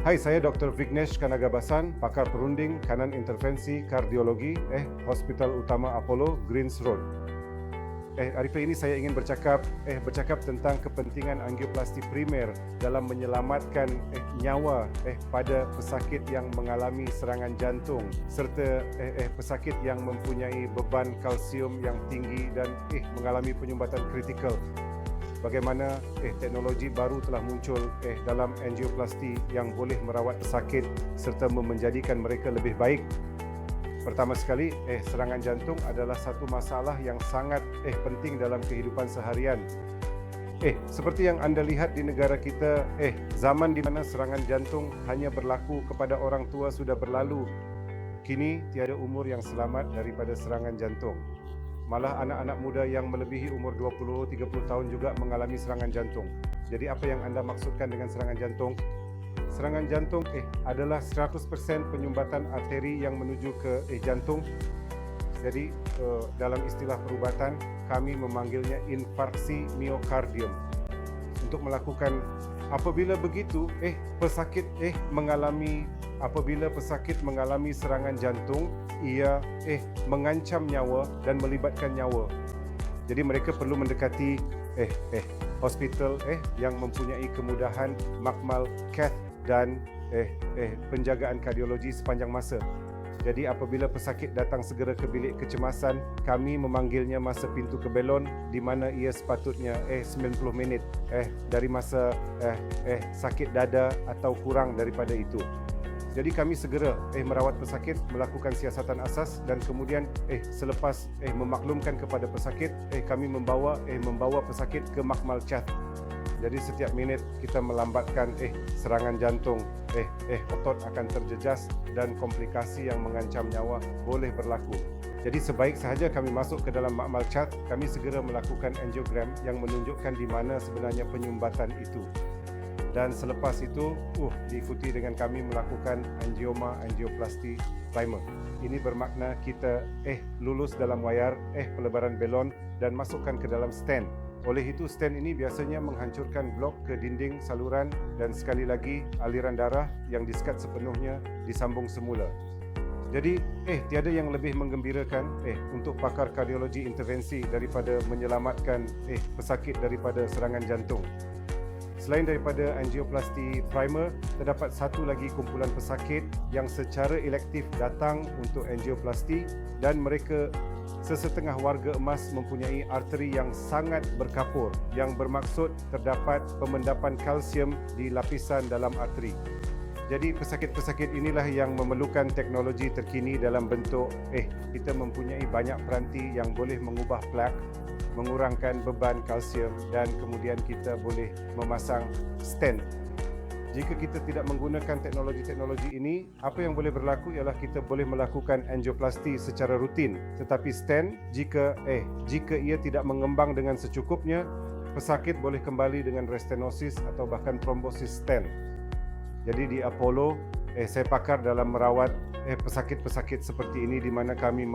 Hai, saya Dr. Vignesh Kanagabasan, pakar perunding kanan intervensi kardiologi Hospital Utama Apollo, Greens Road. Hari ini saya ingin bercakap tentang kepentingan angioplasti primer dalam menyelamatkan nyawa pada pesakit yang mengalami serangan jantung serta pesakit yang mempunyai beban kalsium yang tinggi dan mengalami penyumbatan kritikal. Bagaimana teknologi baru telah muncul dalam angioplasti yang boleh merawat pesakit serta menjadikan mereka lebih baik. Pertama sekali, serangan jantung adalah satu masalah yang sangat penting dalam kehidupan seharian. Seperti yang anda lihat di negara kita, zaman di mana serangan jantung hanya berlaku kepada orang tua sudah berlalu. Kini tiada umur yang selamat daripada serangan jantung. Malah anak-anak muda yang melebihi umur 20-30 tahun juga mengalami serangan jantung. Jadi apa yang anda maksudkan dengan serangan jantung? Serangan jantung adalah 100% penyumbatan arteri yang menuju ke jantung. Jadi dalam istilah perubatan kami memanggilnya infarksi miokardium. Untuk melakukan apabila begitu apabila pesakit mengalami serangan jantung, ia mengancam nyawa dan melibatkan nyawa. Jadi mereka perlu mendekati hospital yang mempunyai kemudahan makmal cath dan penjagaan kardiologi sepanjang masa. Jadi apabila pesakit datang segera ke bilik kecemasan, kami memanggilnya masa pintu ke belon, di mana ia sepatutnya 90 minit dari masa sakit dada atau kurang daripada itu. Jadi kami segera merawat pesakit, melakukan siasatan asas dan kemudian selepas memaklumkan kepada pesakit, kami membawa pesakit ke makmal cath. Jadi setiap minit kita melambatkan serangan jantung, otot akan terjejas dan komplikasi yang mengancam nyawa boleh berlaku. Jadi sebaik sahaja kami masuk ke dalam makmal cath, kami segera melakukan angiogram yang menunjukkan di mana sebenarnya penyumbatan itu. Dan selepas itu diikuti dengan kami melakukan angioplasti primer. Ini bermakna kita lulus dalam wayar pelebaran belon dan masukkan ke dalam stent. Oleh itu stent ini biasanya menghancurkan blok ke dinding saluran dan sekali lagi aliran darah yang disekat sepenuhnya disambung semula. Jadi tiada yang lebih menggembirakan untuk pakar kardiologi intervensi daripada menyelamatkan pesakit daripada serangan jantung. Selain daripada angioplasti primer, terdapat satu lagi kumpulan pesakit yang secara elektif datang untuk angioplasti dan mereka sesetengah warga emas mempunyai arteri yang sangat berkapur yang bermaksud terdapat pemendapan kalsium di lapisan dalam arteri. Jadi pesakit-pesakit inilah yang memerlukan teknologi terkini dalam bentuk kita mempunyai banyak peranti yang boleh mengubah plak, mengurangkan beban kalsium dan kemudian kita boleh memasang stent. Jika kita tidak menggunakan teknologi-teknologi ini, apa yang boleh berlaku ialah kita boleh melakukan angioplasti secara rutin. Tetapi stent, jika ia tidak mengembang dengan secukupnya, pesakit boleh kembali dengan restenosis atau bahkan trombosis stent. Jadi di Apollo, saya pakar dalam merawat pesakit-pesakit seperti ini di mana kami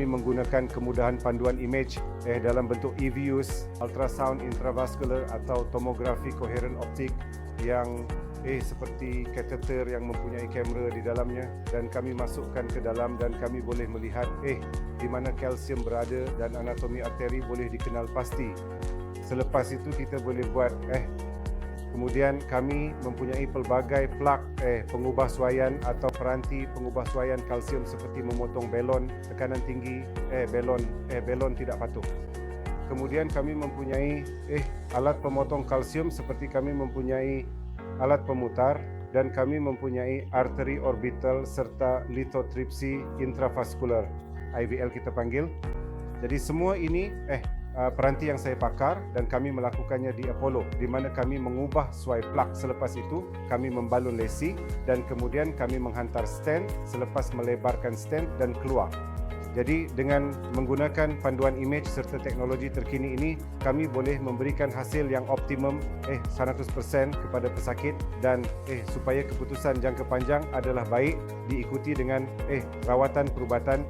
menggunakan kemudahan panduan image dalam bentuk EVUs, ultrasound intravascular atau tomografi koheren optik yang seperti kateter yang mempunyai kamera di dalamnya dan kami masukkan ke dalam dan kami boleh melihat di mana kalsium berada dan anatomi arteri boleh dikenal pasti. Selepas itu kita boleh buat kemudian kami mempunyai pelbagai plak pengubah suaian atau peranti pengubah suaian kalsium seperti memotong belon tekanan tinggi, belon tidak patuh. Kemudian kami mempunyai alat pemotong kalsium seperti kami mempunyai alat pemutar dan kami mempunyai arteri orbital serta lithotripsy intravaskular, IVL kita panggil. Jadi semua ini peranti yang saya pakar dan kami melakukannya di Apollo di mana kami mengubah suai plak. Selepas itu kami membalun lesi dan kemudian kami menghantar stent selepas melebarkan stent dan keluar. Jadi dengan menggunakan panduan image serta teknologi terkini ini, kami boleh memberikan hasil yang optimum 100% kepada pesakit dan supaya keputusan jangka panjang adalah baik diikuti dengan rawatan perubatan